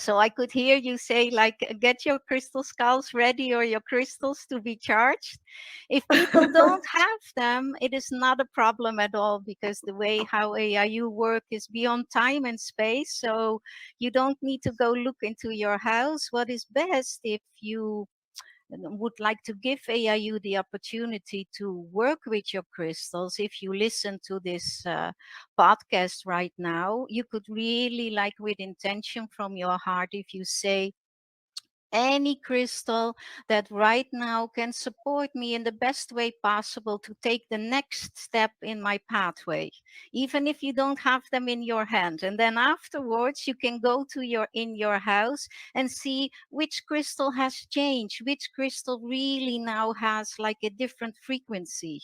So I could hear you say, like, get your crystal skulls ready or your crystals to be charged. If people don't have them, it is not a problem at all, because the way how AIU work is beyond time and space. So you don't need to go look into your house. What is best, if you would like to give AIU the opportunity to work with your crystals, if you listen to this podcast right now, you could really, like, with intention from your heart, if you say, any crystal that right now can support me in the best way possible to take the next step in my pathway, even if you don't have them in your hand. And then afterwards you can go to your house and see which crystal has changed, which crystal really now has like a different frequency.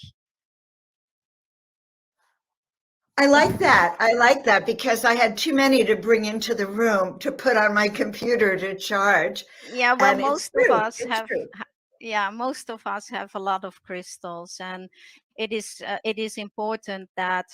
I like that. I like that, because I had too many to bring into the room to put on my computer to charge. Yeah, well, And it's most of true. us It's have true. yeah, most of us have a lot of crystals, and it is important that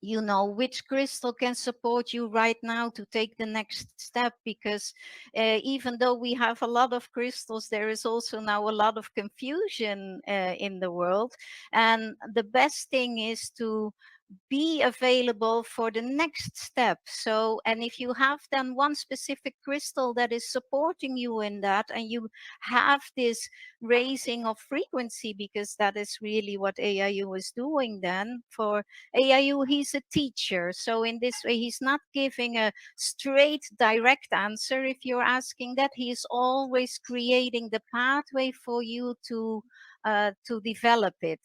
you know which crystal can support you right now to take the next step, because even though we have a lot of crystals, there is also now a lot of confusion in the world, and the best thing is to be available for the next step. So, and if you have then one specific crystal that is supporting you in that, and you have this raising of frequency, because that is really what AIU is doing then. For AIU, he's a teacher. So in this way, he's not giving a straight, direct answer. If you're asking that, he is always creating the pathway for you to develop it.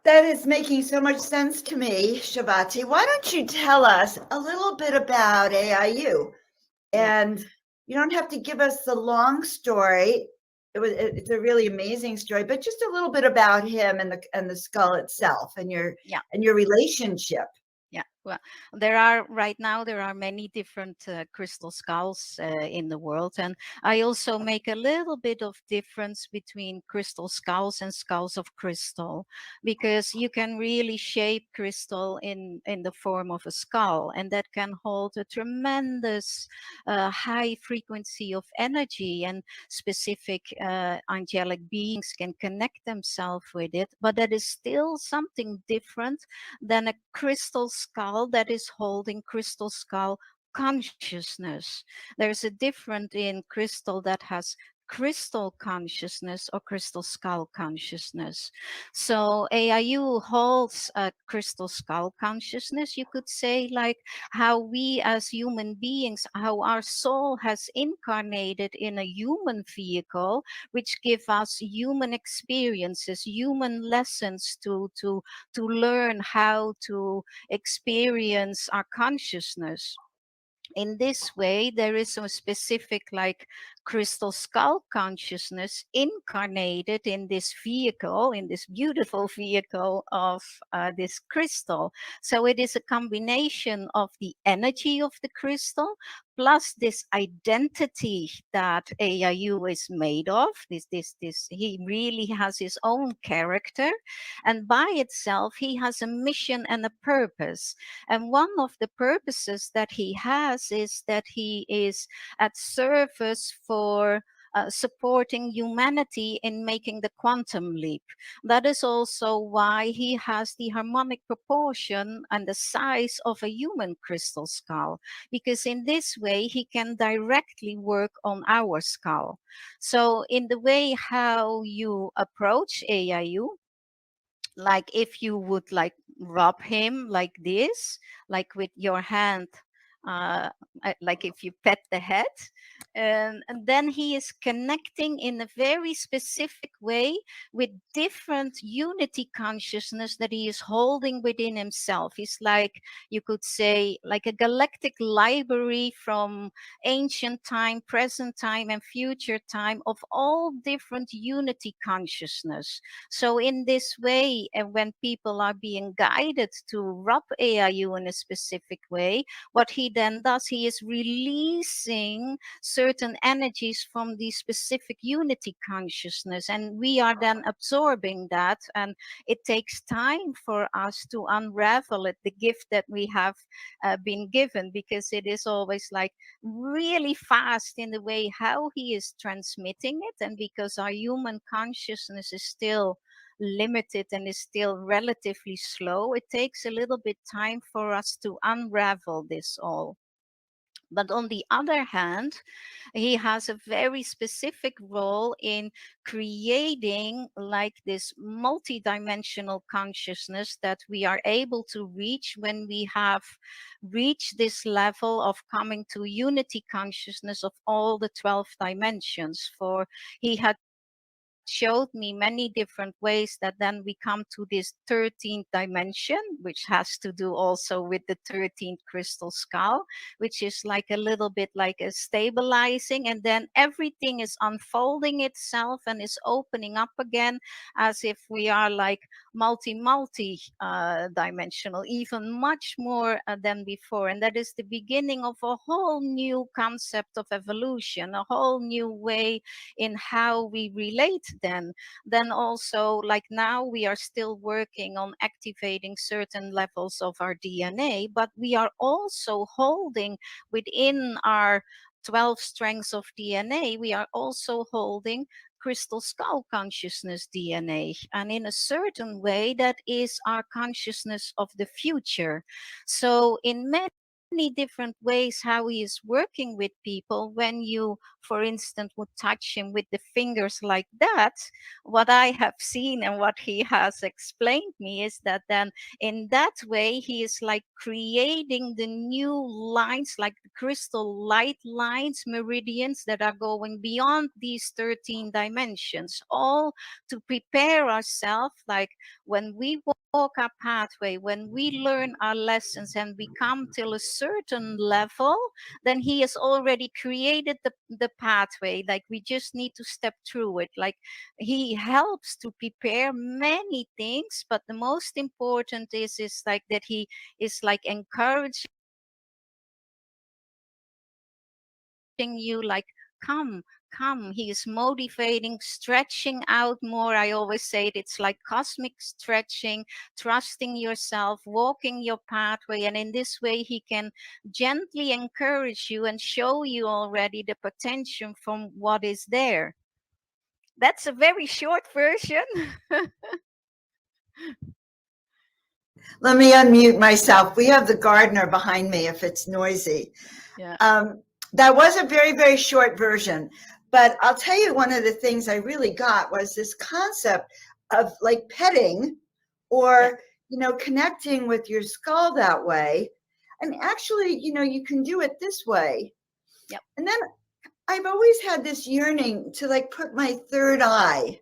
That is making so much sense to me, Shavati. Why don't you tell us a little bit about AIU? Yeah. And you don't have to give us the long story. It's a really amazing story, but just a little bit about him and the skull itself and Yeah. your relationship. Yeah, well, there are many different crystal skulls in the world, and I also make a little bit of difference between crystal skulls and skulls of crystal, because you can really shape crystal in the form of a skull, and that can hold a tremendous high frequency of energy, and specific angelic beings can connect themselves with it, but that is still something different than a crystal skull that is holding crystal skull consciousness. There's a difference in crystal that has crystal consciousness or crystal skull consciousness. So AIU holds a crystal skull consciousness, you could say, like how we as human beings, how our soul has incarnated in a human vehicle, which give us human experiences, human lessons to learn how to experience our consciousness. In this way, there is a specific, like, crystal skull consciousness incarnated in this vehicle, in this beautiful vehicle of this crystal. So it is a combination of the energy of the crystal plus this identity that AIU is made of. He really has his own character, and by itself, he has a mission and a purpose. And one of the purposes that he has is that he is at service for supporting humanity in making the quantum leap. That is also why he has the harmonic proportion and the size of a human crystal skull, because in this way he can directly work on our skull. So in the way how you approach AIU, like if you would like rub him like this, like with your hand, uh, like if you pet the head, and then he is connecting in a very specific way with different unity consciousness that he is holding within himself. He's like, you could say, like a galactic library from ancient time, present time, and future time of all different unity consciousness. So in this way, and when people are being guided to rub AIU in a specific way, what he then does, he is releasing certain energies from the specific unity consciousness, and we are then absorbing that, and it takes time for us to unravel it, the gift that we have been given, because it is always like really fast in the way how he is transmitting it, and because our human consciousness is still limited and is still relatively slow, it takes a little bit time for us to unravel this all. But on the other hand, he has a very specific role in creating like this multidimensional consciousness that we are able to reach when we have reached this level of coming to unity consciousness of all the 12 dimensions. For he had showed me many different ways that then we come to this 13th dimension, which has to do also with the 13th crystal skull, which is like a little bit like a stabilizing, and then everything is unfolding itself and is opening up again, as if we are like multi dimensional, even much more than before. And that is the beginning of a whole new concept of evolution, a whole new way in how we relate. Then also, like now we are still working on activating certain levels of our DNA, but we are also holding within our 12 strengths of DNA, we are also holding crystal skull consciousness DNA. And in a certain way, that is our consciousness of the future. So, in many different ways, how he is working with people, when you, for instance, would touch him with the fingers like that, what I have seen and what he has explained me is that then in that way, he is like creating the new lines, like the crystal light lines, meridians that are going beyond these 13 dimensions, all to prepare ourselves, like when we walk our pathway, when we learn our lessons and we come till a certain level, then he has already created the pathway. Like we just need to step through it. Like he helps to prepare many things, but the most important is like that he is like encouraging you, like come, come. He is motivating, stretching out more. I always say it's like cosmic stretching, trusting yourself, walking your pathway, and in this way he can gently encourage you and show you already the potential from what is there. That's a very short version. Let me unmute myself. We have the gardener behind me if it's noisy. Yeah. That was a very, very short version. But I'll tell you, one of the things I really got was this concept of like petting or, connecting with your skull that way. And actually, you can do it this way. Yep. And then I've always had this yearning to like put my third eye.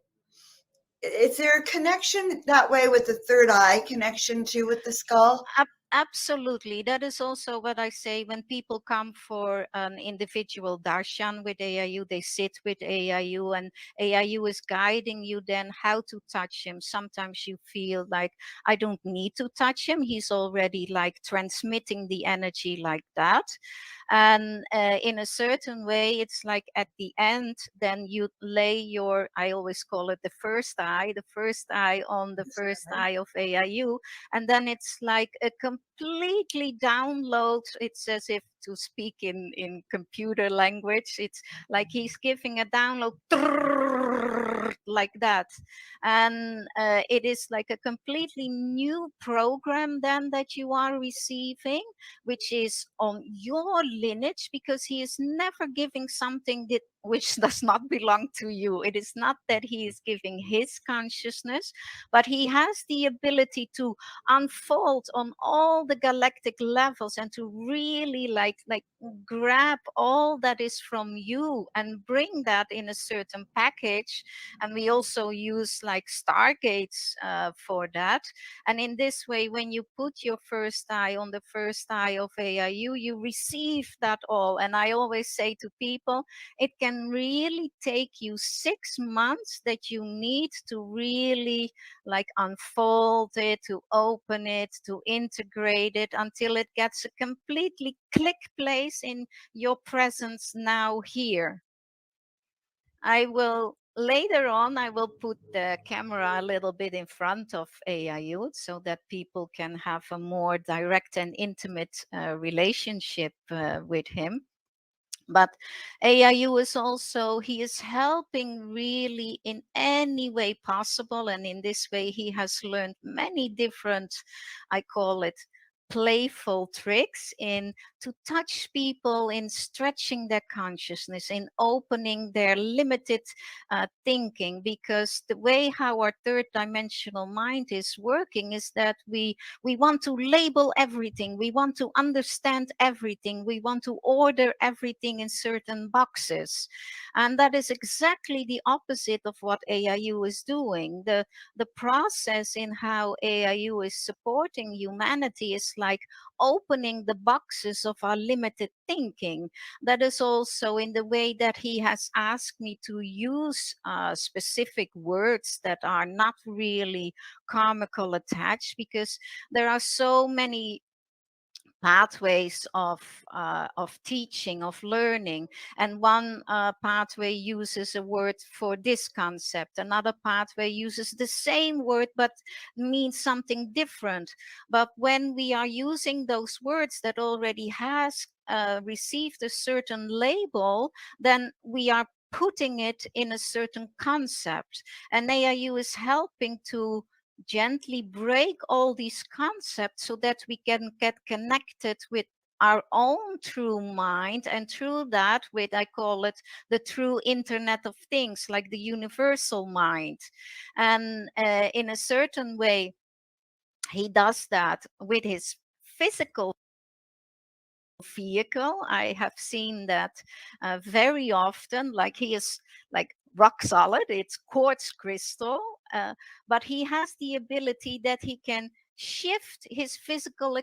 Is there a connection that way with the third eye connection too with the skull? Absolutely. That is also what I say when people come for an individual darshan with AIU, they sit with AIU and AIU is guiding you then how to touch him. Sometimes you feel like I don't need to touch him. He's already like transmitting the energy like that. And in a certain way, it's like at the end, then you lay your, I always call it the first eye on the first eye of AIU, and then it's like a completely download. It's as if, to speak in computer language, it's like he's giving a download like that. And it is like a completely new program then that you are receiving, which is on your lineage, because he is never giving something that which does not belong to you. It is not that he is giving his consciousness, but he has the ability to unfold on all the galactic levels and to really like grab all that is from you and bring that in a certain package. And we also use like stargates for that. And in this way, when you put your first eye on the first eye of AIU, you receive that all. And I always say to people, it can can really take you 6 months that you need to really like unfold it, to open it, to integrate it until it gets a completely click place in your presence now here. I will later on, I will put the camera a little bit in front of AIU so that people can have a more direct and intimate relationship with him. But AIU is also, he is helping really in any way possible. And in this way, he has learned many different, I call it, playful tricks in to touch people in stretching their consciousness, in opening their limited thinking, because the way how our third dimensional mind is working is that we want to label everything, we want to understand everything, we want to order everything in certain boxes. And that is exactly the opposite of what AIU is doing. The process in how AIU is supporting humanity is like opening the boxes of our limited thinking. That is also in the way that he has asked me to use specific words that are not really karmical attached, because there are so many pathways of teaching, of learning, and one pathway uses a word for this concept, another pathway uses the same word but means something different. But when we are using those words that already has received a certain label, then we are putting it in a certain concept, and AIU is helping to gently break all these concepts so that we can get connected with our own true mind, and through that with, I call it, the true internet of things, like the universal mind. And in a certain way he does that with his physical vehicle. I have seen that very often. Like, he is like rock solid, it's quartz crystal, but he has the ability that he can shift his physical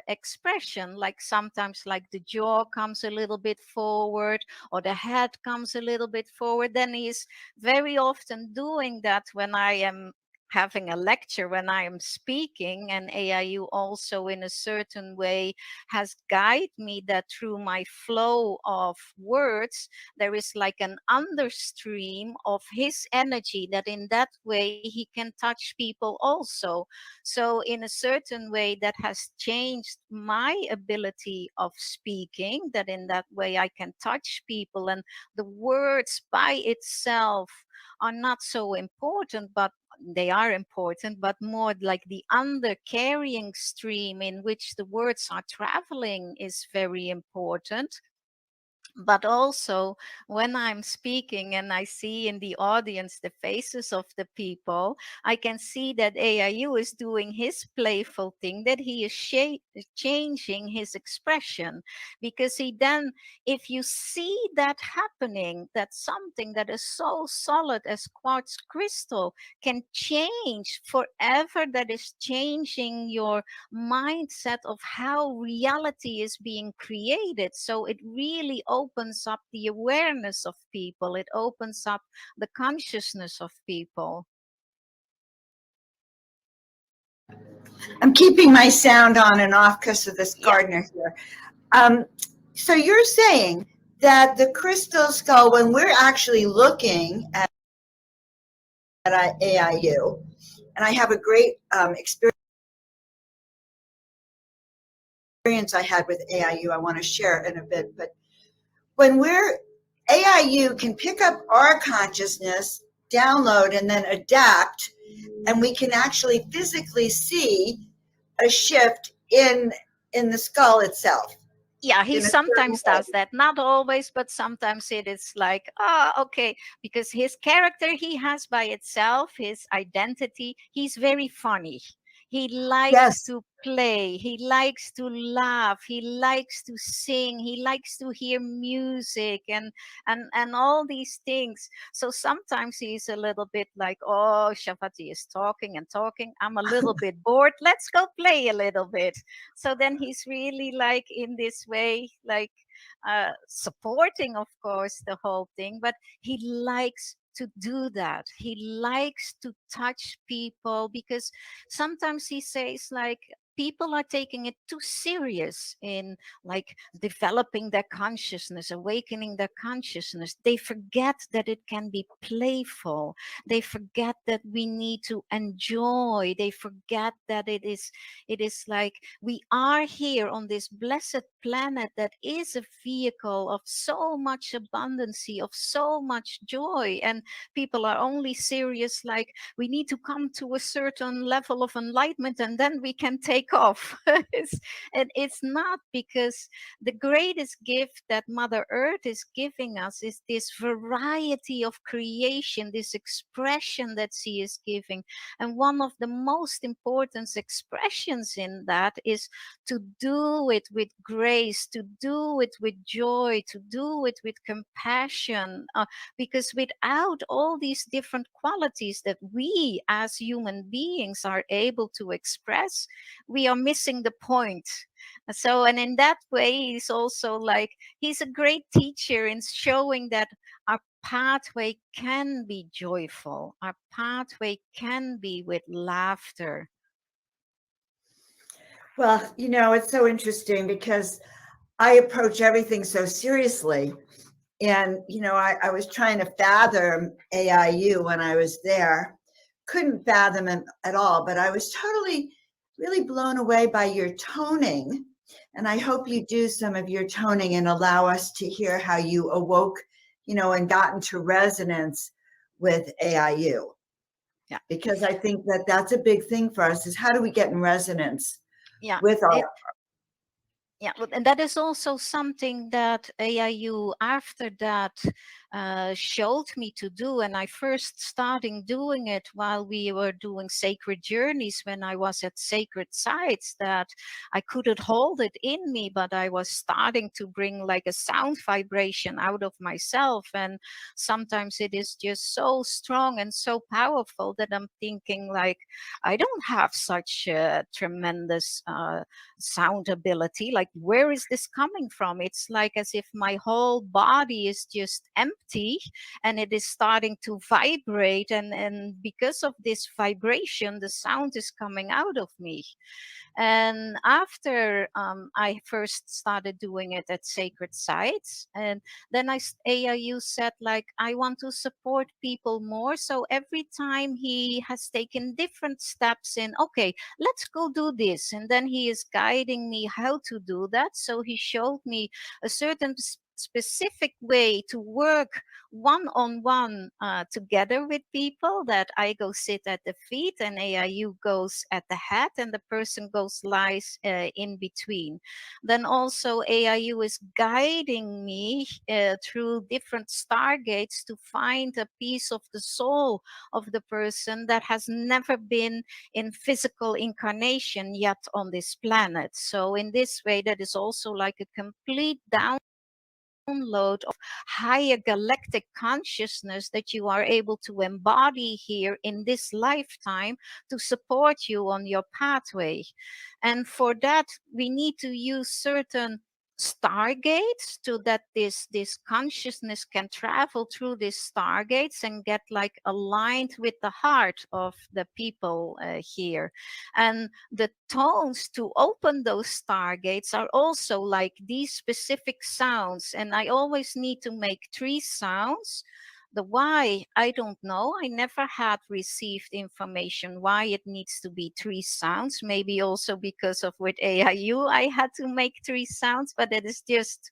expression. Like sometimes, like the jaw comes a little bit forward or the head comes a little bit forward. Then he is very often doing that when I am having a lecture, when I am speaking, and AIU also in a certain way has guided me that through my flow of words, there is like an understream of his energy, that in that way he can touch people also. So in a certain way that has changed my ability of speaking, that in that way I can touch people, and the words by itself are not so important, but they are important, but more like the under carrying stream in which the words are traveling is very important. But also, when I'm speaking and I see in the audience the faces of the people, I can see that AIU is doing his playful thing, that he is changing his expression. Because he then, if you see that happening, that something that is so solid as quartz crystal can change forever, that is changing your mindset of how reality is being created. So it really opens up the awareness of people, it opens up the consciousness of people. I'm keeping my sound on and off because of this Yeah. gardener here. Um, so you're saying that the crystal skull, when we're actually looking at AIU, and I have a great experience I had with AIU, I want to share in a bit, but when we're AIU can pick up our consciousness, download, and then adapt, and we can actually physically see a shift in the skull itself. Yeah, he In a certain sometimes way. does that, not always, but sometimes it is like, okay, because his character he has by itself, his identity, he's very funny. He likes Yes. to play, he likes to laugh, he likes to sing, he likes to hear music, and all these things. So sometimes he's a little bit like, oh, Shavati is talking and talking, I'm a little bit bored, let's go play a little bit. So then he's really like in this way, like supporting, of course, the whole thing, but he likes to do that. He likes to touch people, because sometimes he says, like, people are taking it too serious in, like, developing their consciousness, awakening their consciousness. They forget that it can be playful. They forget that we need to enjoy. They forget that it is like we are here on this blessed planet that is a vehicle of so much abundancy, of so much joy. And people are only serious, like, we need to come to a certain level of enlightenment and then we can take off. And it's not, because the greatest gift that Mother Earth is giving us is this variety of creation, this expression that she is giving. And one of the most important expressions in that is to do it with grace, to do it with joy, to do it with compassion. Because without all these different qualities that we as human beings are able to express, we are missing the point. So, and in that way, he's also like, he's a great teacher in showing that our pathway can be joyful, our pathway can be with laughter. Well, it's so interesting because I approach everything so seriously. And, I was trying to fathom AIU when I was there. Couldn't fathom it at all, but I was totally, really blown away by your toning. And I hope you do some of your toning and allow us to hear how you awoke, and got into resonance with AIU. Yeah. Because I think that that's a big thing for us, is how do we get in resonance Yeah. with our. Yeah, and that is also something that AIU after that showed me to do. And I first started doing it while we were doing sacred journeys, when I was at sacred sites, that I couldn't hold it in me, but I was starting to bring like a sound vibration out of myself. And sometimes it is just so strong and so powerful that I'm thinking, like, I don't have such a tremendous sound ability. Like, where is this coming from? It's like as if my whole body is just empty and it is starting to vibrate. And because of this vibration, the sound is coming out of me. And after I first started doing it at sacred sites, and then AIU said, like, I want to support people more. So every time he has taken different steps in, okay, let's go do this. And then he is guiding me how to do that. So he showed me a certain specific way to work one-on-one together with people, that I go sit at the feet and AIU goes at the head and the person goes lies in between. Then also AIU is guiding me through different stargates to find a piece of the soul of the person that has never been in physical incarnation yet on this planet. So in this way, that is also like a complete download of higher galactic consciousness that you are able to embody here in this lifetime to support you on your pathway. And for that, we need to use certain stargates, so that this consciousness can travel through these stargates and get like aligned with the heart of the people here. And the tones to open those stargates are also like these specific sounds. And I always need to make 3 sounds. The why, I don't know. I never had received information why it needs to be 3 sounds. Maybe also because of with AIU, I had to make 3 sounds, but that is just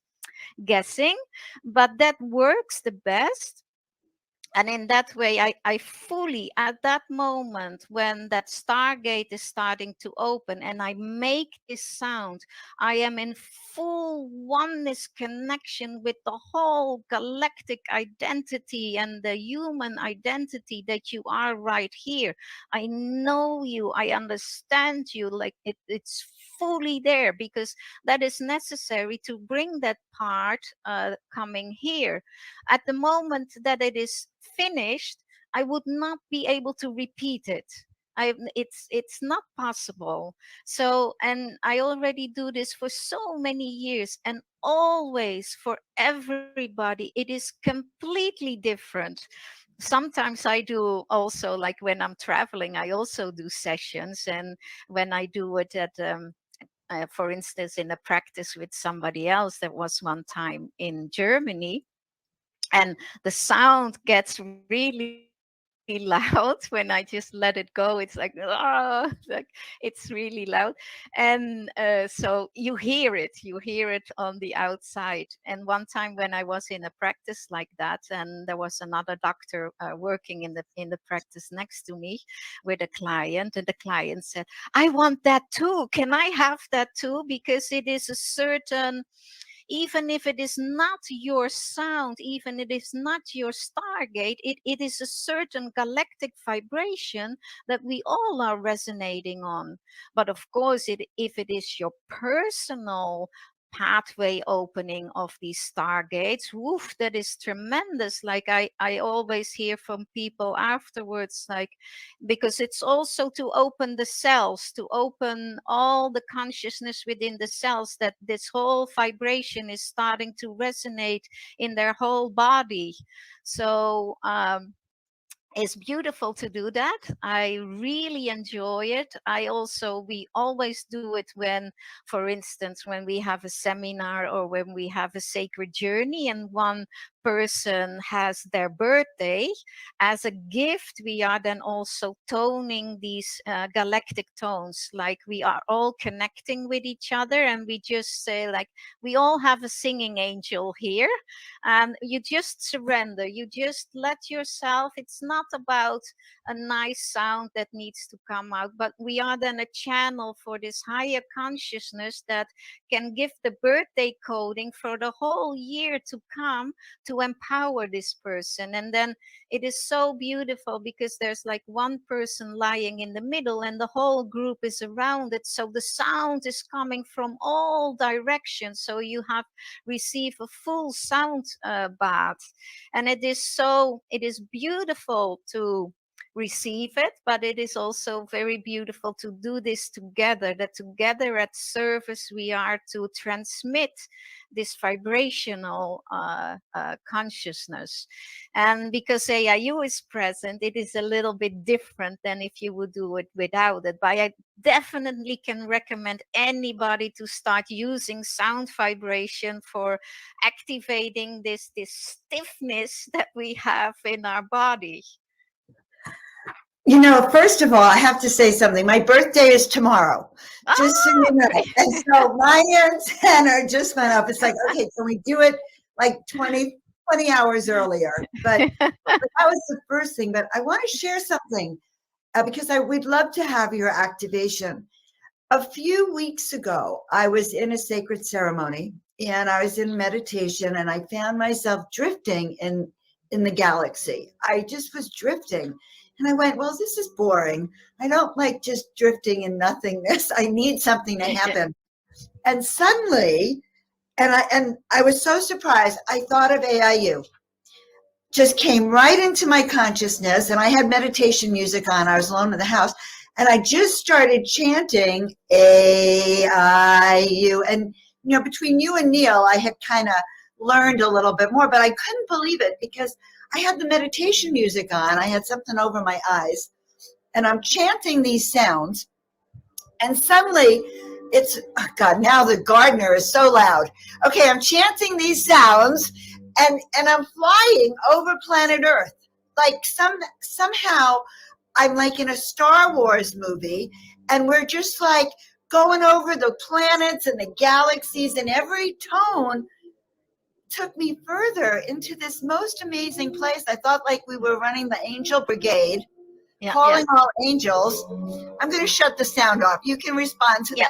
guessing. But that works the best. And in that way, I fully, at that moment when that stargate is starting to open and I make this sound, I am in full oneness connection with the whole galactic identity and the human identity that you are right here. I know you, I understand you, like it's fully there, because that is necessary to bring that part coming here. At the moment that it is finished, I would not be able to repeat it. It's not possible. So, and I already do this for so many years, and always for everybody it is completely different. Sometimes I do also, like when I'm traveling, I also do sessions. And when I do it at for instance, in a practice with somebody else, that was one time in Germany, and the sound gets really loud when I just let it go. It's like, ah, like it's really loud. So you hear it on the outside. And one time when I was in a practice like that, and there was another doctor working in the practice next to me with a client, and the client said, I want that too. Can I have that too? Because it is a certain, even if it is not your sound, even it is not your stargate, it is a certain galactic vibration that we all are resonating on. But of course, if it is your personal pathway opening of these stargates, woof, that is tremendous. Like I always hear from people afterwards, like, because it's also to open the cells, to open all the consciousness within the cells, that this whole vibration is starting to resonate in their whole body. So it's beautiful to do that. I really enjoy it. We always do it when, for instance, when we have a seminar or when we have a sacred journey and one person has their birthday. As a gift, we are then also toning these galactic tones. Like we are all connecting with each other, and we just say, like, we all have a singing angel here, and you just surrender, you just let yourself. It's not about a nice sound that needs to come out, but we are then a channel for this higher consciousness that can give the birthday coding for the whole year to come, to empower this person. And then it is so beautiful because there's like one person lying in the middle and the whole group is around it, so the sound is coming from all directions, so you have receive a full sound bath. And it is beautiful to receive it, but it is also very beautiful to do this together, that together at service we are to transmit this vibrational consciousness. And because AIU is present, it is a little bit different than if you would do it without it. But I definitely can recommend anybody to start using sound vibration for activating this stiffness that we have in our body. You know, first of all, I have to say something. My birthday is tomorrow, just so you Oh, know. And so my antenna just went up. It's like, okay, can we do it like 20 hours earlier? But that was the first thing. But I want to share something because we'd love to have your activation. A few weeks ago, I was in a sacred ceremony and I was in meditation, and I found myself drifting in the galaxy. I just was drifting. And I went, well, this is boring. I don't like just drifting in nothingness. I need something to happen. And suddenly, and I was so surprised, I thought of AIU. Just came right into my consciousness, and I had meditation music on. I was alone in the house, and I just started chanting AIU. And you know, between you and Neil, I had kind of learned a little bit more, but I couldn't believe it because I had the meditation music on. I had something over my eyes, and I'm chanting these sounds, and suddenly it's, oh God, now the gardener is so loud. Okay, I'm chanting these sounds, and I'm flying over planet Earth. Like somehow I'm like in a Star Wars movie, and we're just like going over the planets and the galaxies, and every tone took me further into this most amazing place. I thought like we were running the angel brigade, Yeah, calling all angels. I'm going to shut the sound off. You can respond to yeah,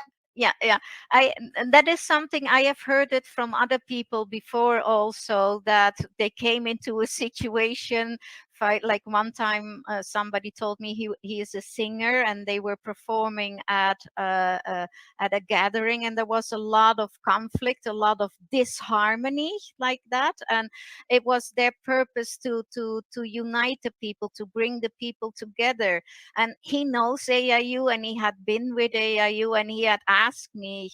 that. yeah. And that is something I have heard it from other people before also, that they came into a situation like one time somebody told me he is a singer, and they were performing at a gathering, and there was a lot of conflict, a lot of disharmony like that, and it was their purpose to unite the people, to bring the people together. And he knows AIU, and he had been with AIU, and he had asked me,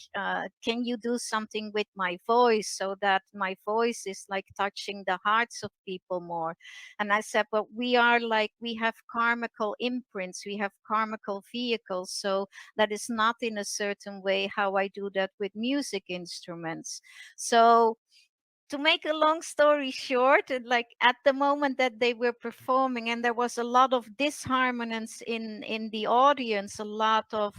can you do something with my voice so that my voice is like touching the hearts of people more? And I said, but we have karmical imprints, we have karmical vehicles, so that is not in a certain way how I do that with music instruments. So to make a long story short, like at the moment that they were performing, and there was a lot of disharmonies in the audience, a lot of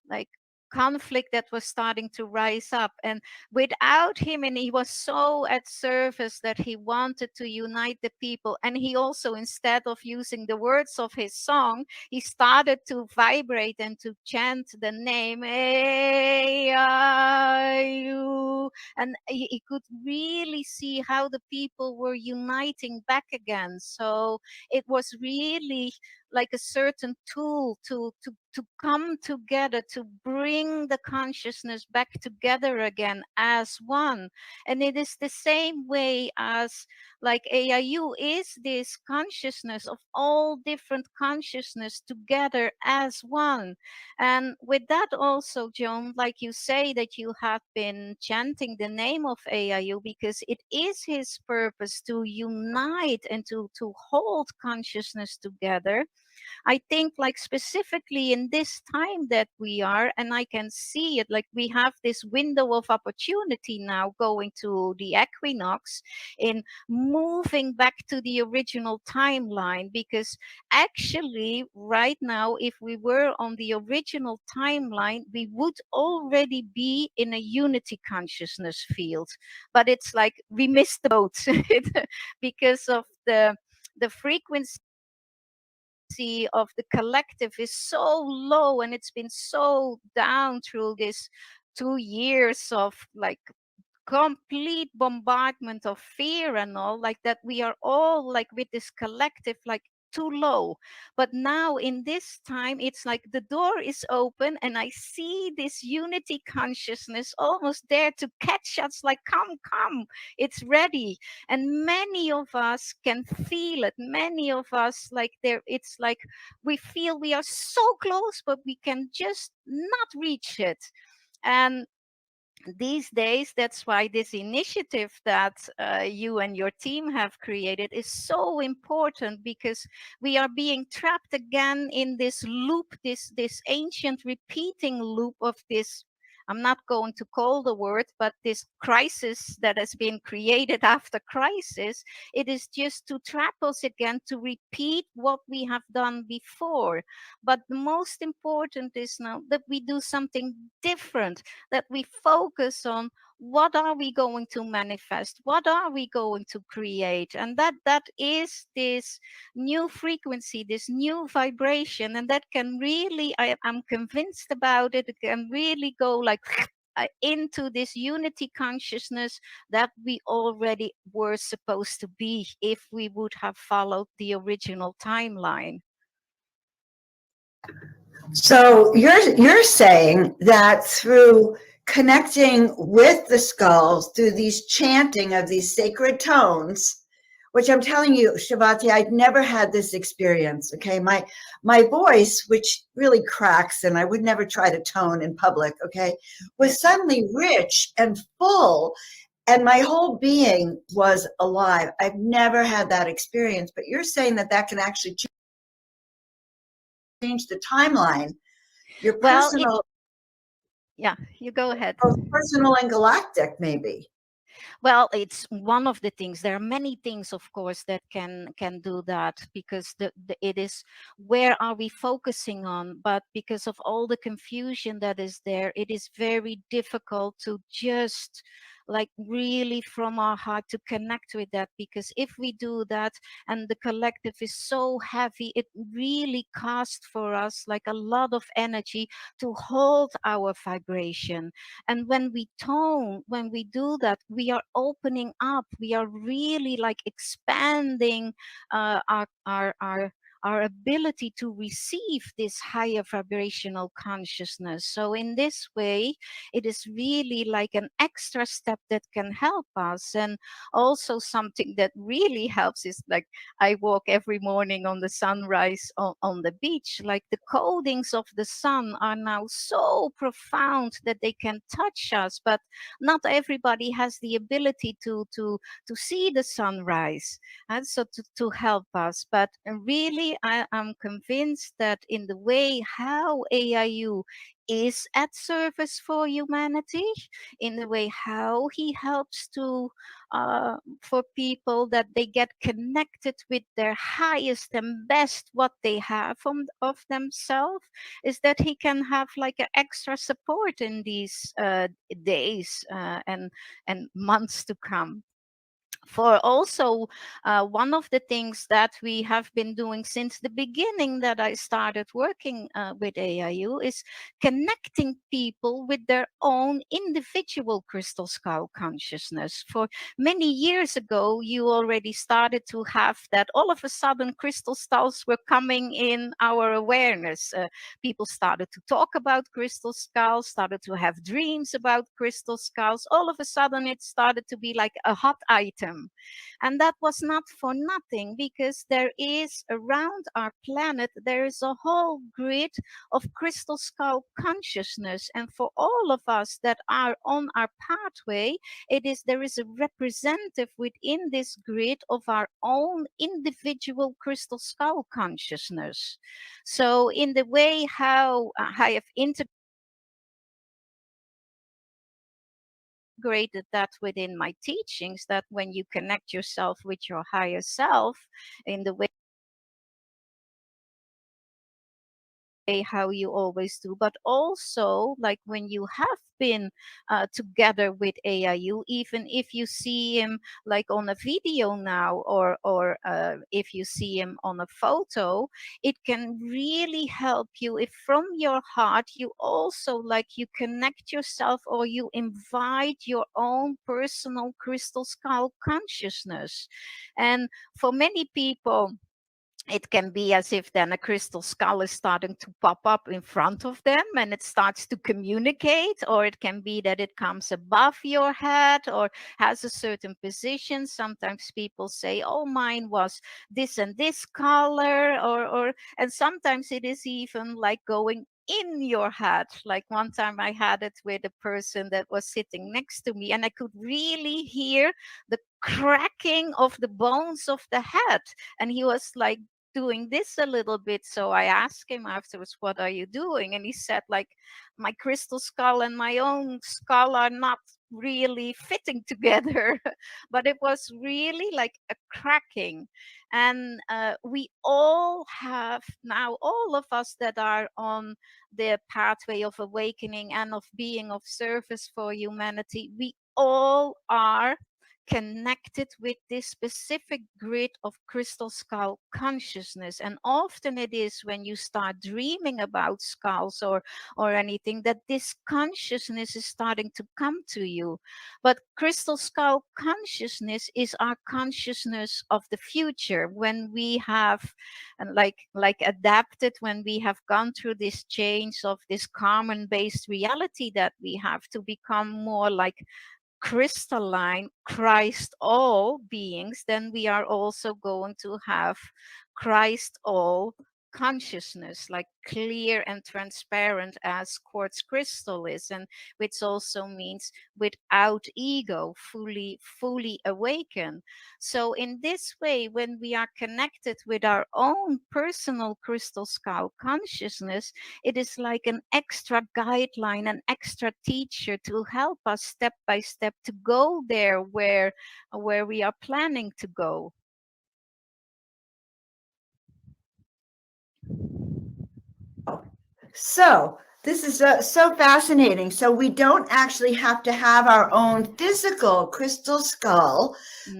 like conflict that was starting to rise up, and without him, and he was so at service that he wanted to unite the people, and he also, instead of using the words of his song, he started to vibrate and to chant the name AIU, and he could really see how the people were uniting back again. So it was really like a certain tool to come together, to bring the consciousness back together again as one. And it is the same way as like AIU is this consciousness of all different consciousness together as one. And with that also, Joan, like you say that you have been chanting the name of AIU because it is his purpose to unite and to hold consciousness together. I think like specifically in this time that we are, and I can see it, like we have this window of opportunity now going to the equinox in moving back to the original timeline, because actually right now, if we were on the original timeline, we would already be in a unity consciousness field. But it's like we missed the boat because of the frequency of the collective is so low, and it's been so down through this 2 years of like complete bombardment of fear and all like that. We are all like with this collective like too low. But now in this time, it's like the door is open, and I see this unity consciousness almost there to catch us, like come, it's ready. And many of us can feel it, many of us like there, it's like we feel we are so close, but we can just not reach it. And these days, that's why this initiative that you and your team have created is so important, because we are being trapped again in this loop, this ancient repeating loop of this, I'm not going to call the word, but this crisis that has been created after crisis. It is just to trap us again to repeat what we have done before. But the most important is now that we do something different, that we focus on what are we going to manifest, what are we going to create, and that is this new frequency, this new vibration, and that can really, I'm convinced about it, it can really go like into this unity consciousness that we already were supposed to be if we would have followed the original timeline. So you're saying that through connecting with the skulls, through these chanting of these sacred tones, which I'm telling you, Shavati, I'd never had this experience. Okay, my voice, which really cracks, and I would never try to tone in public, okay, was suddenly rich and full, and my whole being was alive. I've never had that experience, but you're saying that that can actually change the timeline, your Well, personal, yeah, you go ahead. both personal and galactic, maybe. Well, it's one of the things. There are many things, of course, that can do that, because it is where are we focusing on. But because of all the confusion that is there, it is very difficult to just like really from our heart to connect with that, because if we do that and the collective is so heavy, it really costs for us like a lot of energy to hold our vibration. And when we tone, when we do that, we are opening up, we are really like expanding our ability to receive this higher vibrational consciousness. So in this way, it is really like an extra step that can help us. And also something that really helps is like I walk every morning on the sunrise on the beach. Like the codings of the sun are now so profound that they can touch us, but not everybody has the ability to see the sunrise, and so to help us. But really, I am convinced that in the way how AIU is at service for humanity, in the way how he helps to for people that they get connected with their highest and best what they have of themselves, is that he can have like an extra support in these days and months to come. For also one of the things that we have been doing since the beginning that I started working with AIU is connecting people with their own individual crystal skull consciousness. For many years ago, you already started to have that all of a sudden crystal skulls were coming in our awareness. People started to talk about crystal skulls, started to have dreams about crystal skulls. All of a sudden, it started to be like a hot item. And that was not for nothing, because there is around our planet, there is a whole grid of crystal skull consciousness. And for all of us that are on our pathway, there is a representative within this grid of our own individual crystal skull consciousness. So in the way how I have integrated that within my teachings, that when you connect yourself with your higher self in the way how you always do, but also like when you have been together with AIU, even if you see him like on a video now, or if you see him on a photo, it can really help you if from your heart you also like you connect yourself, or you invite your own personal crystal skull consciousness. And for many people, it can be as if then a crystal skull is starting to pop up in front of them and it starts to communicate, or it can be that it comes above your head or has a certain position. Sometimes people say, oh, mine was this and this color, or and sometimes it is even like going in your head. Like one time I had it with a person that was sitting next to me, and I could really hear the cracking of the bones of the head, and he was like doing this a little bit. So I asked him afterwards, what are you doing? And he said, like, my crystal skull and my own skull are not really fitting together. But it was really like a cracking. And we all have now, all of us that are on the pathway of awakening and of being of service for humanity, we all are connected with this specific grid of crystal skull consciousness. And often it is when you start dreaming about skulls or anything, that this consciousness is starting to come to you. But crystal skull consciousness is our consciousness of the future, when we have like adapted, when we have gone through this change of this carbon based reality, that we have to become more like crystalline Christ all beings, then we are also going to have Christ all consciousness, like clear and transparent as quartz crystal is, and which also means without ego, fully awakened. So in this way, when we are connected with our own personal crystal skull consciousness, it is like an extra guideline, an extra teacher to help us step by step to go there where we are planning to go. So This is so fascinating. So we don't actually have to have our own physical crystal skull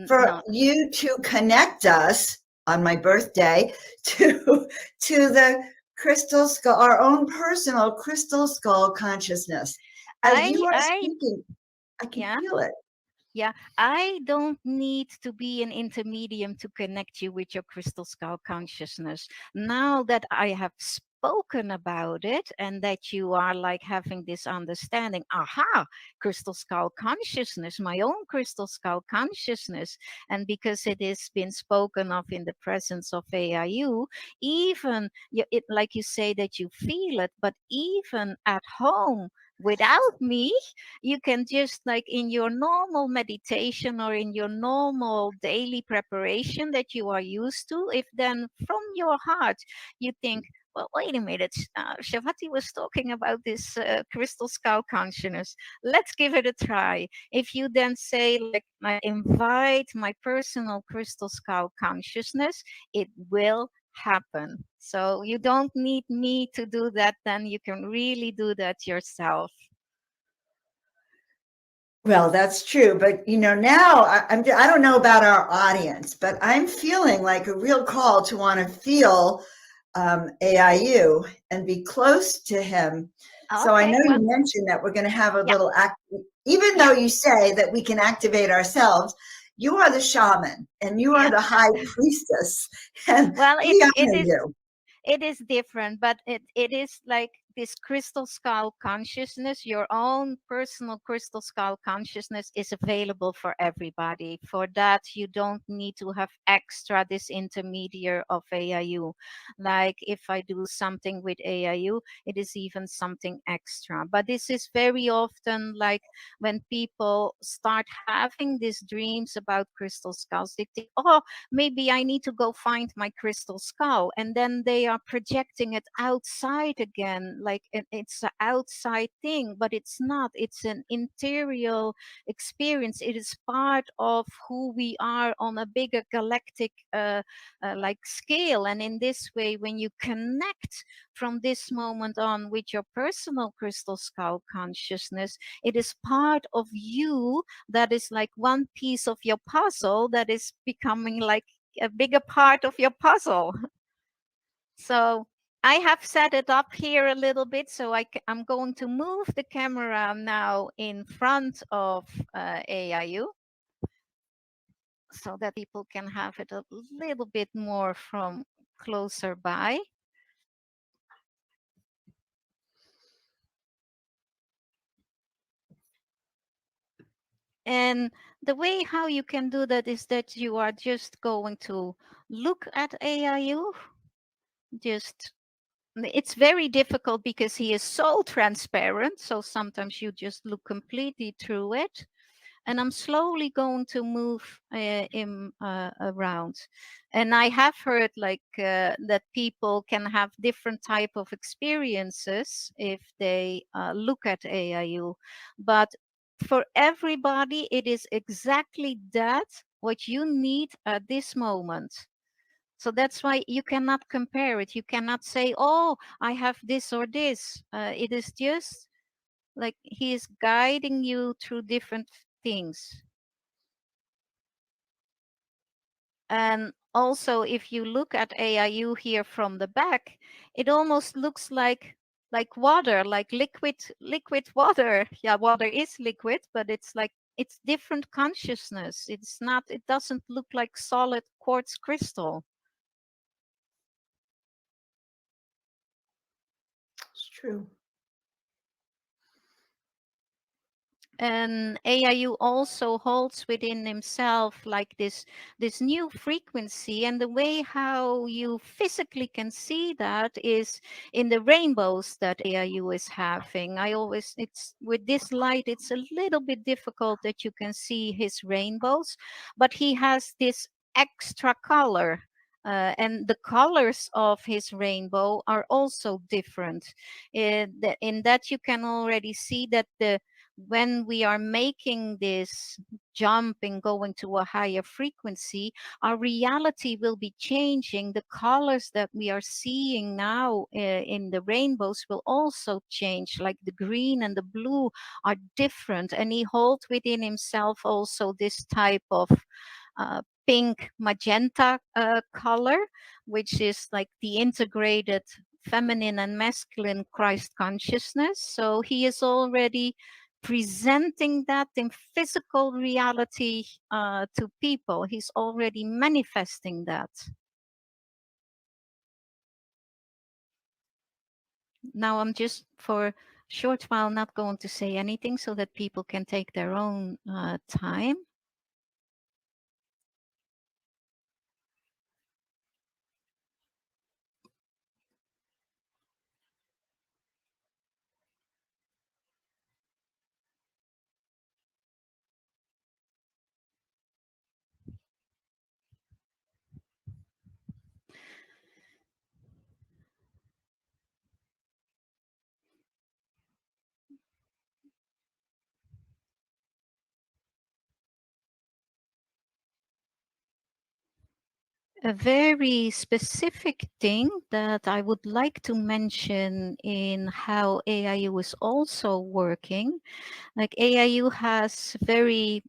for No, you to connect us on my birthday to the crystal skull, our own personal crystal skull consciousness. As you are I, speaking, I can yeah. feel it. Yeah, I don't need to be an intermedium to connect you with your crystal skull consciousness. Now that I have spoken about it and that you are like having this understanding, aha, crystal skull consciousness, my own crystal skull consciousness. And because it has been spoken of in the presence of AIU, even it, like you say that you feel it, but even at home without me, you can just like in your normal meditation or in your normal daily preparation that you are used to, if then from your heart you think, well, wait a minute, Shavati was talking about this crystal skull consciousness. Let's give it a try. If you then say, like, I invite my personal crystal skull consciousness, it will happen. So you don't need me to do that, then you can really do that yourself. Well, that's true. But now I don't know about our audience, but I'm feeling like a real call to want to feel AIU and be close to him. So I Okay, know you well, mentioned that we're going to have a yeah, little act, even yeah, though you say that we can activate ourselves. You are the shaman and you are yeah. the high priestess, and Well, we it honor is you. it is different, but it is like this crystal skull consciousness, your own personal crystal skull consciousness is available for everybody. For that, you don't need to have extra this intermediary of AIU. Like if I do something with AIU, it is even something extra. But this is very often like when people start having these dreams about crystal skulls, they think, oh, maybe I need to go find my crystal skull. And then they are projecting it outside again, like it's an outside thing, but it's not. It's an interior experience. It is part of who we are on a bigger galactic like scale. And in this way, when you connect from this moment on with your personal crystal skull consciousness, it is part of you that is like one piece of your puzzle that is becoming like a bigger part of your puzzle. So I have set it up here a little bit. So I'm going to move the camera now in front of AIU so that people can have it a little bit more from closer by. And the way how you can do that is that you are just going to look at AIU. Just it's very difficult because he is so transparent. So sometimes you just look completely through it. And I'm slowly going to move him around. And I have heard like that people can have different type of experiences if they look at AIU. But for everybody, it is exactly that what you need at this moment. So that's why you cannot compare it. You cannot say, oh, I have this or this. It is just like he is guiding you through different things. And also, if you look at AIU here from the back, it almost looks like water, like liquid water. Yeah, water is liquid, but it's like it's different consciousness. It's not. It doesn't look like solid quartz crystal. It's true. And AIU also holds within himself like this new frequency, and the way how you physically can see that is in the rainbows that AIU is having. I always it's with this light it's a little bit difficult that you can see his rainbows, but he has this extra color. And the colors of his rainbow are also different. In that you can already see that when we are making this jump and going to a higher frequency, our reality will be changing. The colors that we are seeing now in the rainbows will also change, like the green and the blue are different. And he holds within himself also this type of pink magenta color, which is like the integrated feminine and masculine Christ consciousness. So he is already presenting that in physical reality to people. He's already manifesting that. Now I'm just for a short while not going to say anything so that people can take their own time. A very specific thing that I would like to mention in how AIU is also working, like AIU has very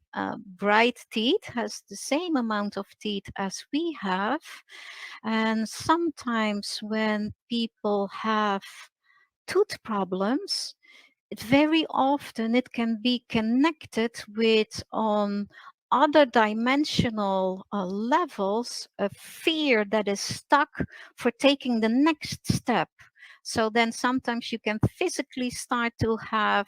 bright teeth, has the same amount of teeth as we have. And sometimes when people have tooth problems, very often it can be connected with on other dimensional levels of fear that is stuck for taking the next step. So then sometimes you can physically start to have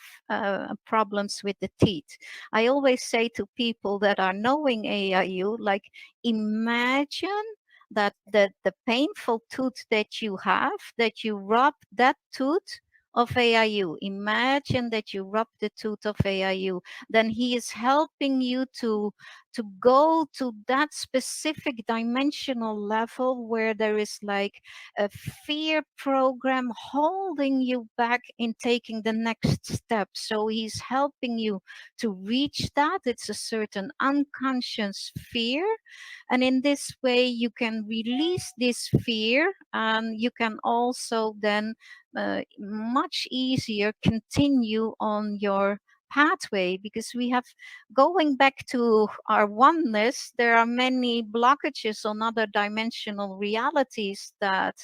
problems with the teeth. I always say to people that are knowing AIU, like, imagine that the painful tooth that you have, that you rub that tooth of AIU. Imagine that you rub the tooth of AIU. Then he is helping you to go to that specific dimensional level where there is like a fear program holding you back in taking the next step. So he's helping you to reach that. It's a certain unconscious fear. And in this way, you can release this fear, and you can also then much easier continue on your pathway, because we have, going back to our oneness, there are many blockages on other dimensional realities that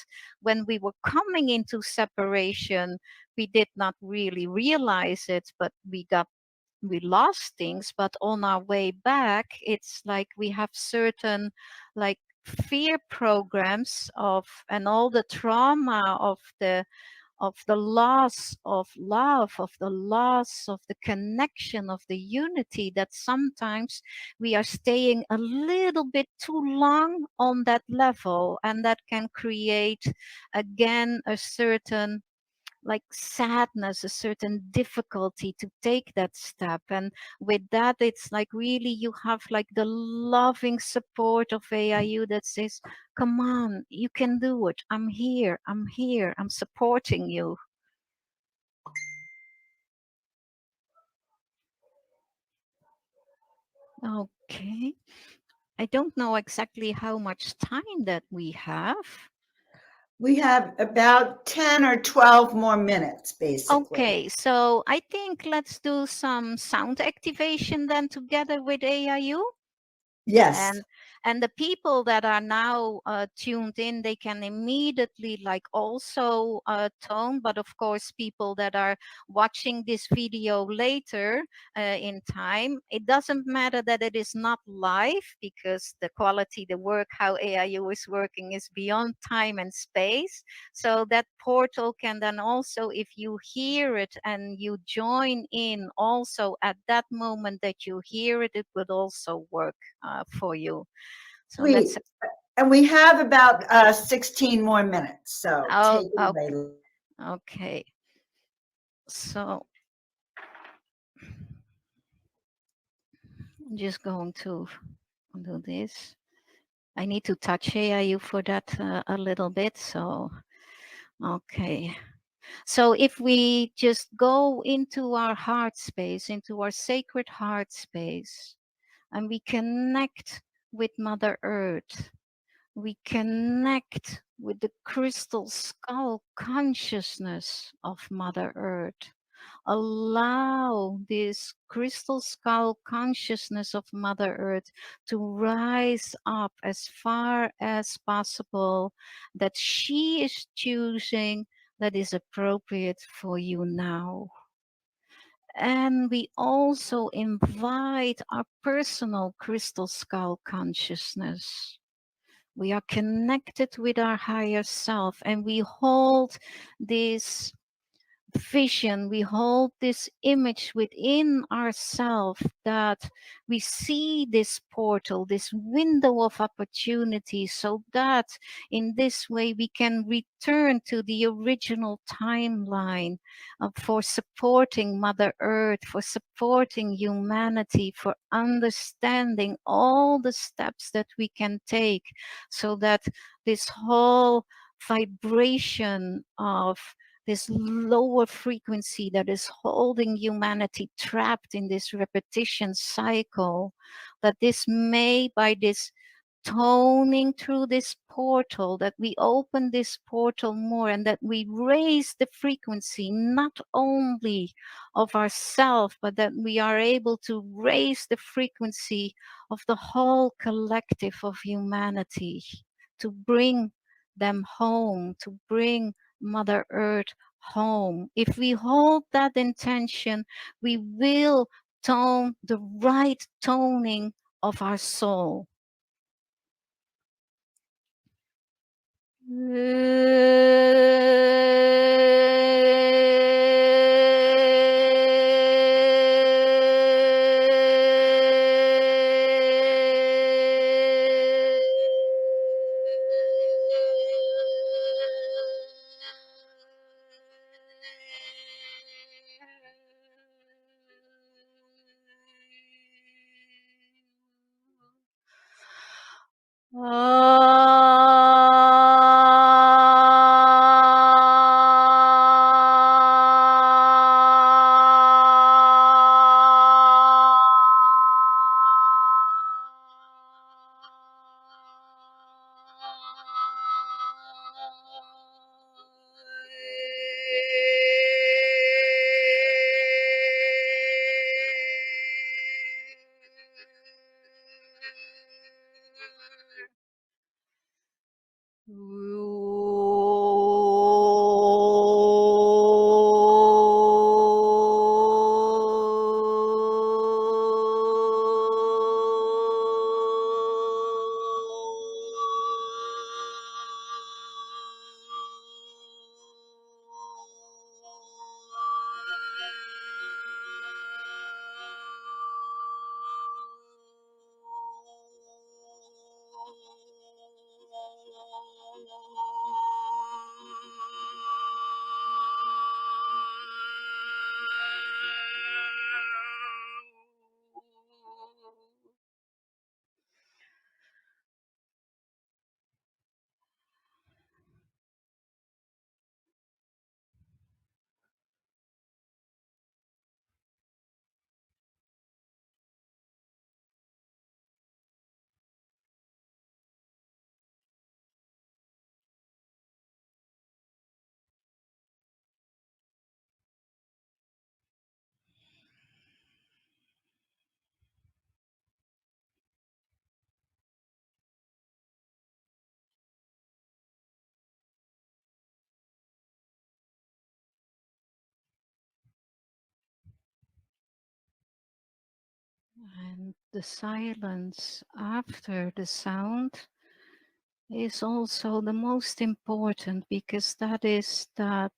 when we were coming into separation we did not really realize it, but we lost things. But on our way back, it's like we have certain like fear programs of, and all the trauma of the loss of love, of the loss of the connection, of the unity, that sometimes we are staying a little bit too long on that level, and that can create again a certain like sadness, a certain difficulty to take that step. And with that, it's like really you have like the loving support of AIU that says, come on, you can do it. I'm here. I'm here. I'm supporting you. Okay. I don't know exactly how much time that we have. We have about 10 or 12 more minutes, basically. Okay, so I think let's do some sound activation then together with AIU. Yes. And the people that are now tuned in, they can immediately like also tone. But of course, people that are watching this video later in time, it doesn't matter that it is not live, because the quality, the work, how AIU is working is beyond time and space. So that portal can then also, if you hear it and you join in also at that moment that you hear it, it would also work for you. So Sweet. let's. And we have about 16 more minutes. So Oh, take it away. okay. So I'm just going to do this. I need to touch AIU for that a little bit. So, okay. So if we just go into our heart space, into our sacred heart space, and we connect with Mother Earth, we connect with the crystal skull consciousness of Mother Earth. Allow this crystal skull consciousness of Mother Earth to rise up as far as possible that she is choosing that is appropriate for you now. And we also invite our personal crystal skull consciousness. We are connected with our higher self and we hold this vision, we hold this image within ourselves that we see this portal, this window of opportunity, so that in this way we can return to the original timeline for supporting Mother Earth, for supporting humanity, for understanding all the steps that we can take so that this whole vibration of this lower frequency that is holding humanity trapped in this repetition cycle, that this may, by this toning through this portal, that we open this portal more and that we raise the frequency not only of ourselves, but that we are able to raise the frequency of the whole collective of humanity, to bring them home, to bring Mother Earth home. If we hold that intention, we will tone the right toning of our soul. And the silence after the sound is also the most important, because that is that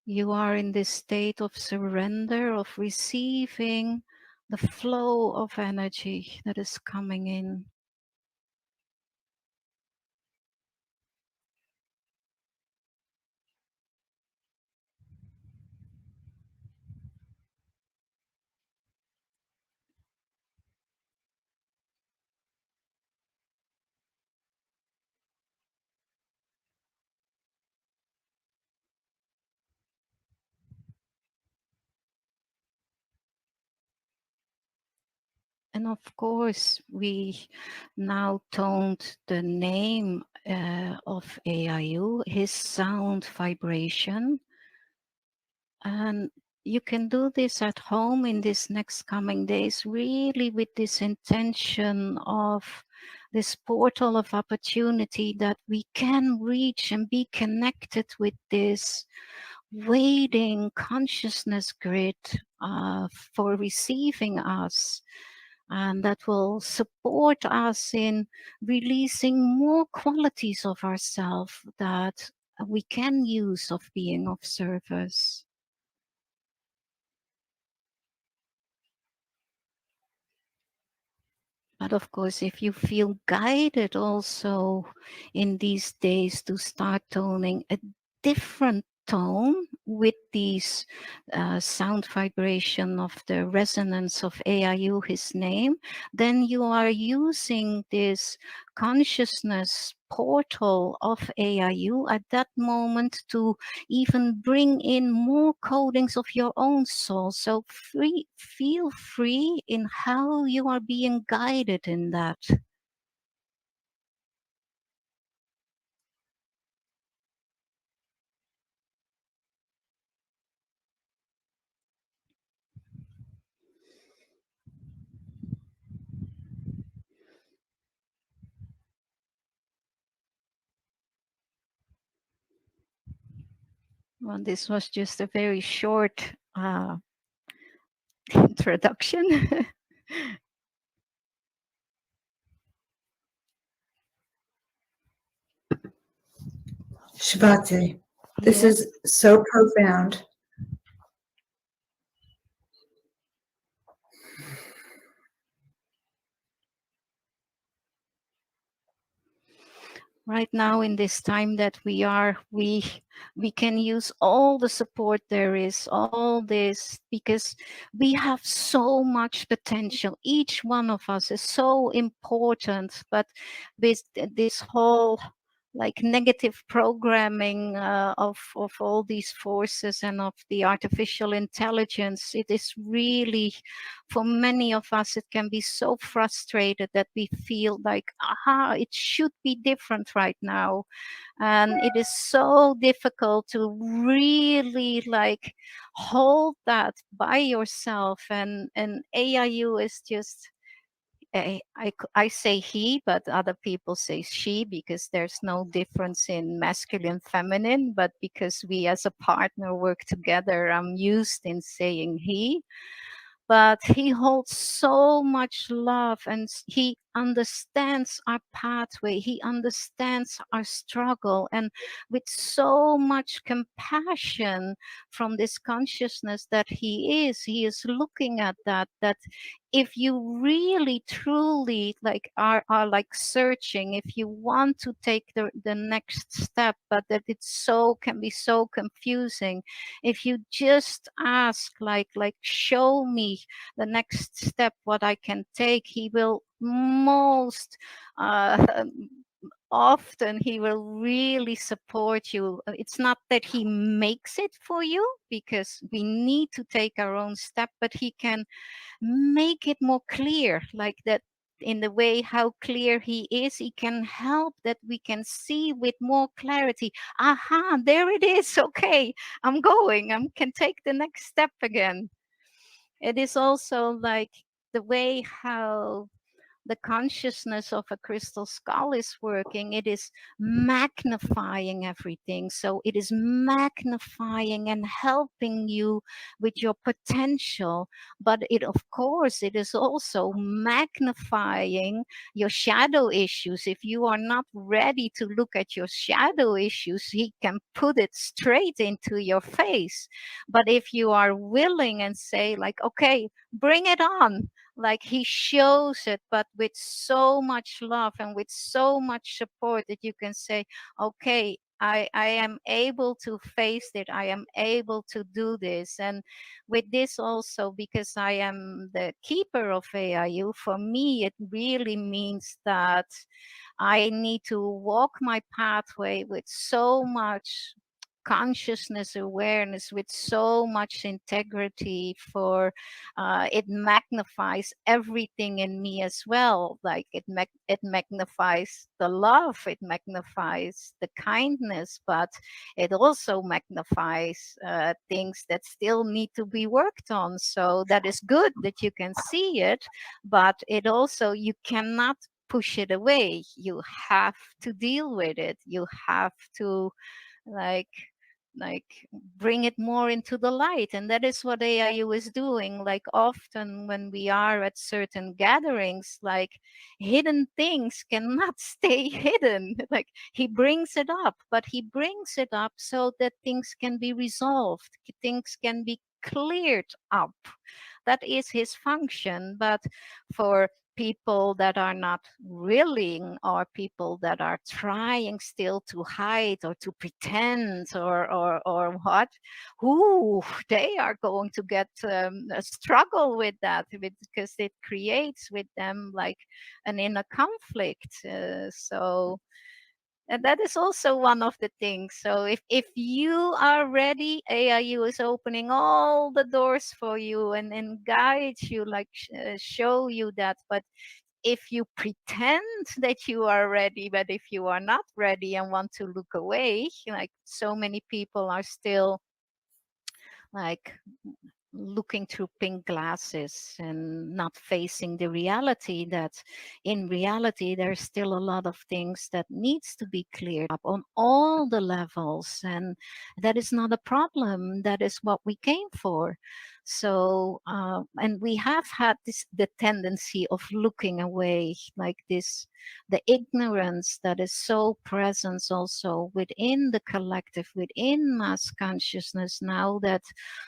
you are in this state of surrender, of receiving the flow of energy that is coming in. And of course, we now toned the name of AIU, his sound vibration. And you can do this at home in these next coming days, really with this intention of this portal of opportunity that we can reach and be connected with this waiting consciousness grid for receiving us. And that will support us in releasing more qualities of ourselves that we can use of being of service. But of course, if you feel guided also in these days to start toning a different tone with these sound vibration of the resonance of AIU, his name, then you are using this consciousness portal of AIU at that moment to even bring in more codings of your own soul. So feel free in how you are being guided in that. Well, this was just a very short introduction. Shavati, this Yes. is so profound. Right now in this time that we are, we can use all the support there is, all this, because we have so much potential. Each one of us is so important, but with this whole like negative programming of all these forces and of the artificial intelligence, it is really, for many of us, it can be so frustrated that we feel like, aha, it should be different right now. And it is so difficult to really like hold that by yourself. And AIU is just, I say he, but other people say she, because there's no difference in masculine, feminine. But because we as a partner work together, I'm used in saying he. But he holds so much love, and he understands our pathway. He understands our struggle, and with so much compassion from this consciousness that he is looking at that if you really truly like are like searching, if you want to take the next step, but that it's so can be so confusing, if you just ask like show me the next step what I can take, he will most uh, often he will really support you. It's not that he makes it for you, because we need to take our own step, but he can make it more clear, like that. In the way how clear he is, he can help that we can see with more clarity. Aha, there it is. Okay, I'm going, I can take the next step again. It is also like the way how the consciousness of a crystal skull is working. It is magnifying everything. So it is magnifying and helping you with your potential. But it, of course, it is also magnifying your shadow issues. If you are not ready to look at your shadow issues, he can put it straight into your face. But if you are willing and say, like, okay, bring it on, like he shows it, but with so much love and with so much support that you can say, okay, I am able to face it, I am able to do this. And with this also, because I am the keeper of AIU, for me it really means that I need to walk my pathway with so much consciousness awareness with so much integrity, for it magnifies everything in me as well. Like it magnifies the love, it magnifies the kindness, but it also magnifies things that still need to be worked on. So that is good that you can see it, but it also, you cannot push it away. You have to deal with it. You have to, like like bring it more into the light. And that is what AIU is doing. Like often when we are at certain gatherings, like hidden things cannot stay hidden. Like he brings it up, but he brings it up so that things can be resolved, things can be cleared up. That is his function. But for people that are not willing, or people that are trying still to hide or to pretend, or what, who they are going to get a struggle with that, because it creates with them like an inner conflict. So and that is also one of the things. So if you are ready, AIU is opening all the doors for you, and guide you, like show you that. But if you pretend that you are ready, but if you are not ready and want to look away, like so many people are still like looking through pink glasses and not facing the reality that in reality there's still a lot of things that needs to be cleared up on all the levels. And that is not a problem, that is what we came for. So and we have had this the tendency of looking away, like this, the ignorance that is so present also within the collective, within mass consciousness. Now that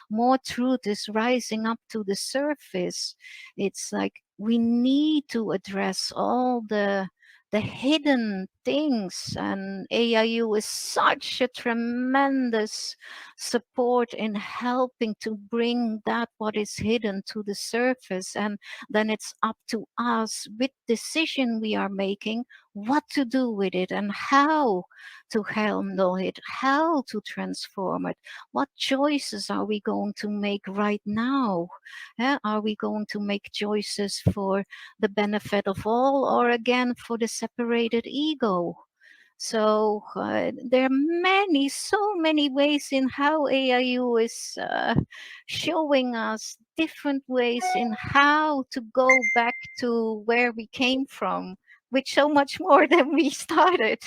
more truth is rising up to the surface, it's like we need to address all the hidden things. And AIU is such a tremendous support in helping to bring that what is hidden to the surface. And then it's up to us, with decision we are making, what to do with it and how to handle it, how to transform it. What choices are we going to make right now? Are we going to make choices for the benefit of all, or again for the separated ego? So there are many, so many ways in how AIU is showing us different ways in how to go back to where we came from, with so much more than we started.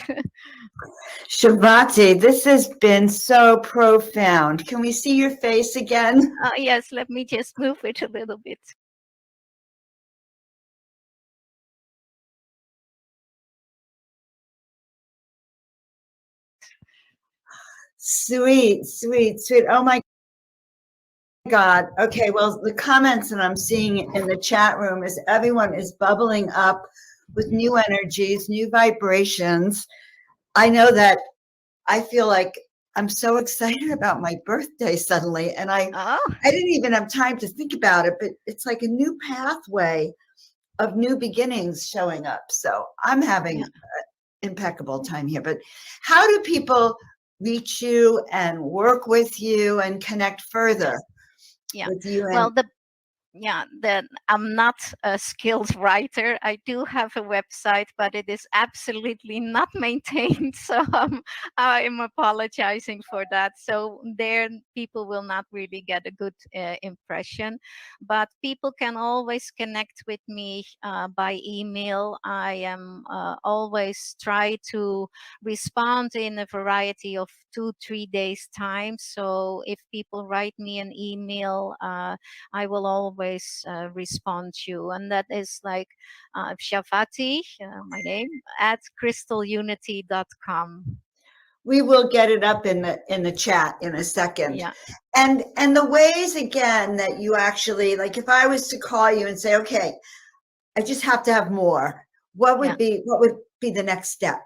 Shavati, this has been so profound. Can we see your face again? Yes, let me just move it a little bit. Sweet, sweet, sweet. Oh my God. Okay, well, the comments that I'm seeing in the chat room is everyone is bubbling up with new energies, new vibrations. I know that I feel like I'm so excited about my birthday suddenly, and I didn't even have time to think about it, but it's like a new pathway of new beginnings showing up. So I'm having an impeccable time here. But how do people reach you and work with you and connect further with you? Well, I'm not a skilled writer. I do have a website, but it is absolutely not maintained. So I'm apologizing for that. So there, people will not really get a good impression. But people can always connect with me by email. I am always try to respond in a variety of 2-3 days time. So if people write me an email, I will always respond to you. And that is like Shavati, my name, at crystalunity.com. We will get it up in the chat in a second. Yeah. And the ways, again, that you actually, like, if I was to call you and say, okay, I just have to have more, what would be the next step?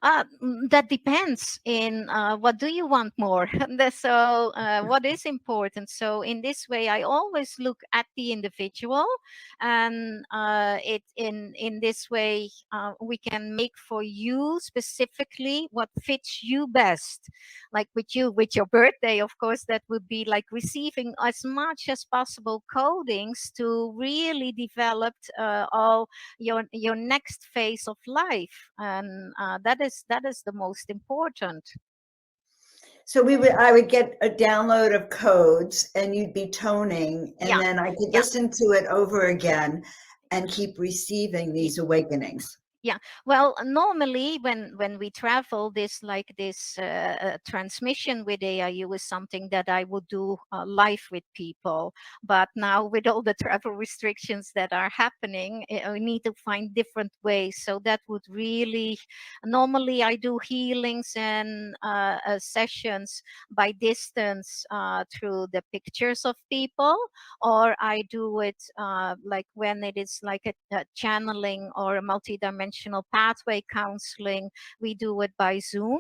That depends in what do you want more. So what is important. So in this way, I always look at the individual, and it in this way we can make for you specifically what fits you best. Like with you, with your birthday, of course, that would be like receiving as much as possible codings to really develop all your next phase of life, and that is the most important. So I would get a download of codes and you'd be toning, and Yeah, then I could yeah. listen to it over again and keep receiving these awakenings. Yeah, well, normally when we travel, this transmission with AIU is something that I would do live with people. But now with all the travel restrictions that are happening, we need to find different ways. So that would really, normally I do healings and sessions by distance through the pictures of people, or I do it like when it is like a channeling or a multidimensional pathway counseling, we do it by Zoom.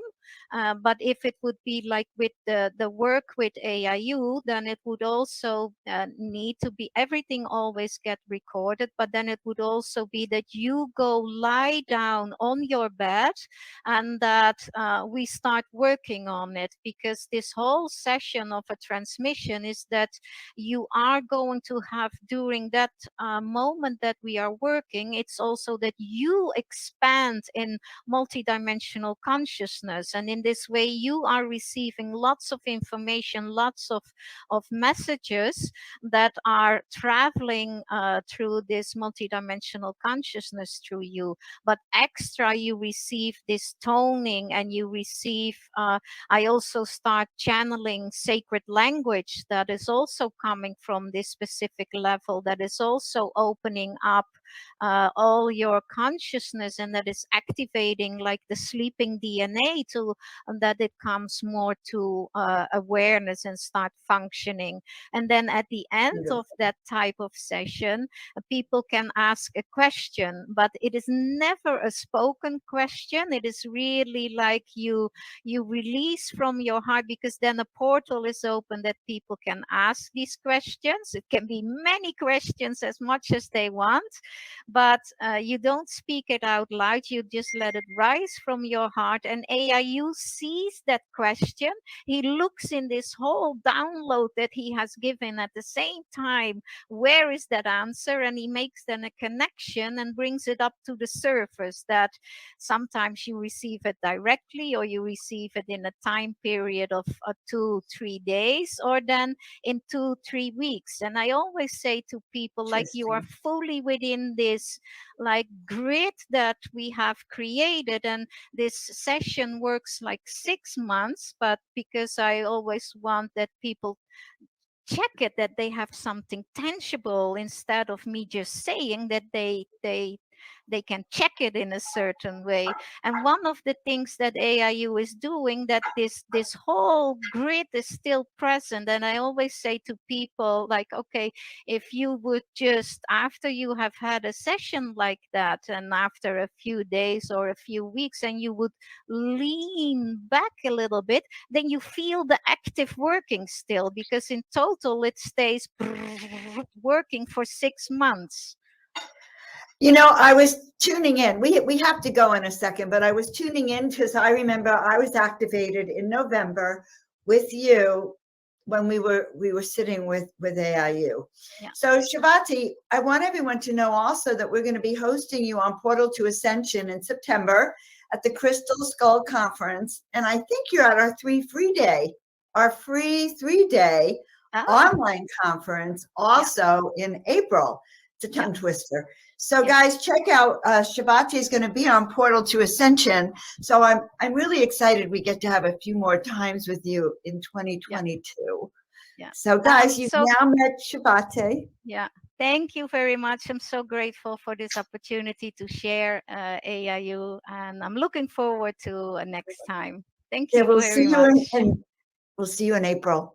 But if it would be like with the work with AIU, then it would also need to be everything always get recorded, but then it would also be that you go lie down on your bed and that we start working on it, because this whole session of a transmission is that you are going to have during that moment that we are working, it's also that you expand in multidimensional consciousness, and in this way you are receiving lots of information, lots of messages that are traveling through this multidimensional consciousness through you. But extra you receive this toning, and you receive I also start channeling sacred language that is also coming from this specific level, that is also opening up all your consciousness, and that is activating like the sleeping DNA to that it comes more to awareness and start functioning. And then at the end of that type of session, people can ask a question, but it is never a spoken question. It is really like you release from your heart, because then a portal is open that people can ask these questions. It can be many questions, as much as they want, but you don't speak it out loud. You just let it rise from your heart, and AIU sees that question. He looks in this whole download that he has given at the same time, where is that answer, and he makes then a connection and brings it up to the surface, that sometimes you receive it directly, or you receive it in a time period of 2-3 days, or then in 2-3 weeks. And I always say to people, like, you are fully within this like grid that we have created, and this session works like 6 months, but because I always want that people check it, that they have something tangible, instead of me just saying that they can check it in a certain way. And one of the things that AIU is doing, that this whole grid is still present. And I always say to people, like, okay, if you would just, after you have had a session like that, and after a few days or a few weeks, and you would lean back a little bit, then you feel the active working still, because in total it stays working for 6 months. You know, I was tuning in. We have to go in a second, but I was tuning in because I remember I was activated in November with you when we were sitting with AIU. Yeah. So Shavati, I want everyone to know also that we're going to be hosting you on Portal to Ascension in September at the Crystal Skull Conference, and I think you're at our free 3-day online conference also in April. It's a tongue twister. So guys, check out ShavatY is going to be on Portal to Ascension. So I'm really excited we get to have a few more times with you in 2022. Yeah. So guys, you've now met ShavatY. Yeah. Thank you very much. I'm so grateful for this opportunity to share AIU, and I'm looking forward to next time. Thank you very much. We'll see you in April.